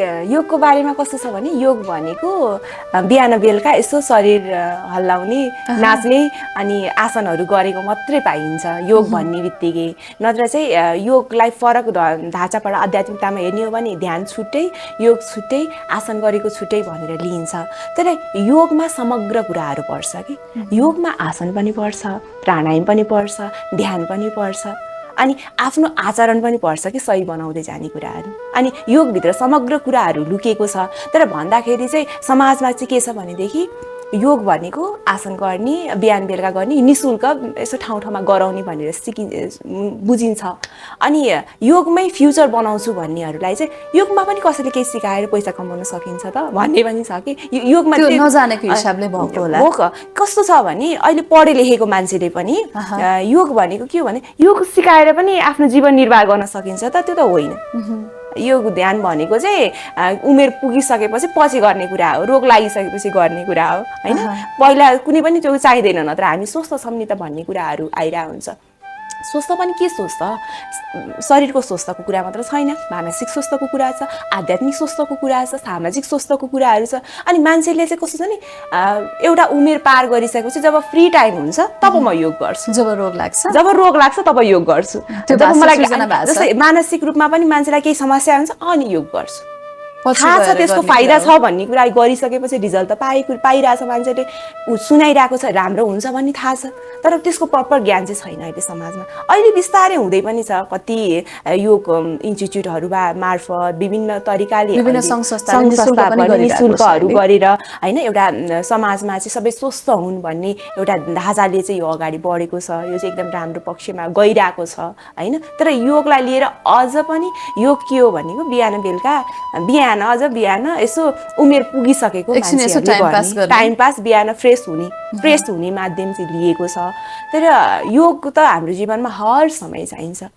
योगको बारेमा कस्तो छ भने योग भनेको बिहान बेलुका यसो शरीर हल्लाउने नाच्ने अनि आसनहरू गरेको मात्रै पाइन्छ योग भन्ने बित्तिकै। नत्र चाहिँ योगलाई फरक ढाँचाबाट आध्यात्मिकतामा हेर्ने हो भने ध्यान छुट्टै, योग छुट्टै, आसन गरेको छुट्टै भनेर लिइन्छ। तर योगमा समग्र कुराहरू पर्छ कि योगमा आसन पनि पर्छ, प्राणायाम पनि पर्छ, ध्यान पनि पर्छ, अनि आफ्नो आचरण पनि पर्छ कि सही बनाउँदै जाने कुराहरू। अनि योगभित्र समग्र कुराहरू लुकेको छ। तर भन्दाखेरि चाहिँ समाजमा चाहिँ के छ भनेदेखि योग भनेको आसन गर्ने, बिहान बेलुका गर्ने, निःशुल्क यसो ठाउँ ठाउँमा गराउने भनेर बुझिन्छ। अनि योगमै फ्युचर बनाउँछु भन्नेहरूलाई चाहिँ योगमा पनि कसैले केही सिकाएर पैसा कमाउन सकिन्छ त भन्ने पनि छ कि योगमा त्यो नजानेको हिसाबले भएको होला। हो कस्तो छ भने अहिले पढे लेखेको मान्छेले पनि योग भनेको के हो भने योग सिकाएर पनि आफ्नो जीवन निर्वाह गर्न सकिन्छ त, त्यो त होइन। योग ध्यान भनेको चाहिँ उमेर पुगिसकेपछि पछि गर्ने कुरा हो, रोग लागिसकेपछि गर्ने कुरा हो होइन। पहिला कुनै पनि त्यो चाहिँदैन, नत्र हामी स्वस्थ छौँ नि त भन्ने कुराहरू आइरहेको हुन्छ। स्वस्थ पनि के स्वस्थ, शरीरको स्वस्थको कुरा मात्र छैन, मानसिक स्वस्थको कुरा छ, आध्यात्मिक स्वस्थको कुरा छ, सामाजिक स्वस्थको कुराहरू छ। अनि मान्छेले चाहिँ कस्तो छ नि एउटा उमेर पार गरिसकेपछि जब फ्री टाइम हुन्छ तब म योग गर्छु, जब रोग लाग्छ तब योग गर्छु। जब मलाई जस्तै मानसिक रूपमा पनि मान्छेलाई केही समस्या हुन्छ अनि योग गर्छु। थाहा छ त्यसको फाइदा छ भन्ने कुरा गरिसकेपछि रिजल्ट त पाइरहेछ, मान्छेले सुनाइरहेको छ राम्रो हुन्छ भन्ने थाहा छ। तर त्यसको प्रपर ज्ञान चाहिँ छैन अहिले समाजमा। अहिले बिस्तारै हुँदै पनि छ, कति योग इन्स्टिच्युटहरू मार्फत विभिन्न तरिकाले विभिन्न संस्थाहरू निःशुल्कहरू गरेर होइन एउटा समाजमा चाहिँ सबै स्वस्थ हुन् भन्ने एउटा ढाँचाले चाहिँ यो अगाडि बढेको छ। यो चाहिँ एकदम राम्रो पक्षमा गइरहेको छ होइन। तर योगलाई लिएर अझ पनि योग के हो भनेको बिहान बेलुका बिहान यसो उमेर पुगिसकेको मान्छेहरूले टाइम पास बिहान फ्रेस हुने माध्यम चाहिँ लिएको छ। तर योग त हाम्रो जीवनमा हर समय चाहिन्छ।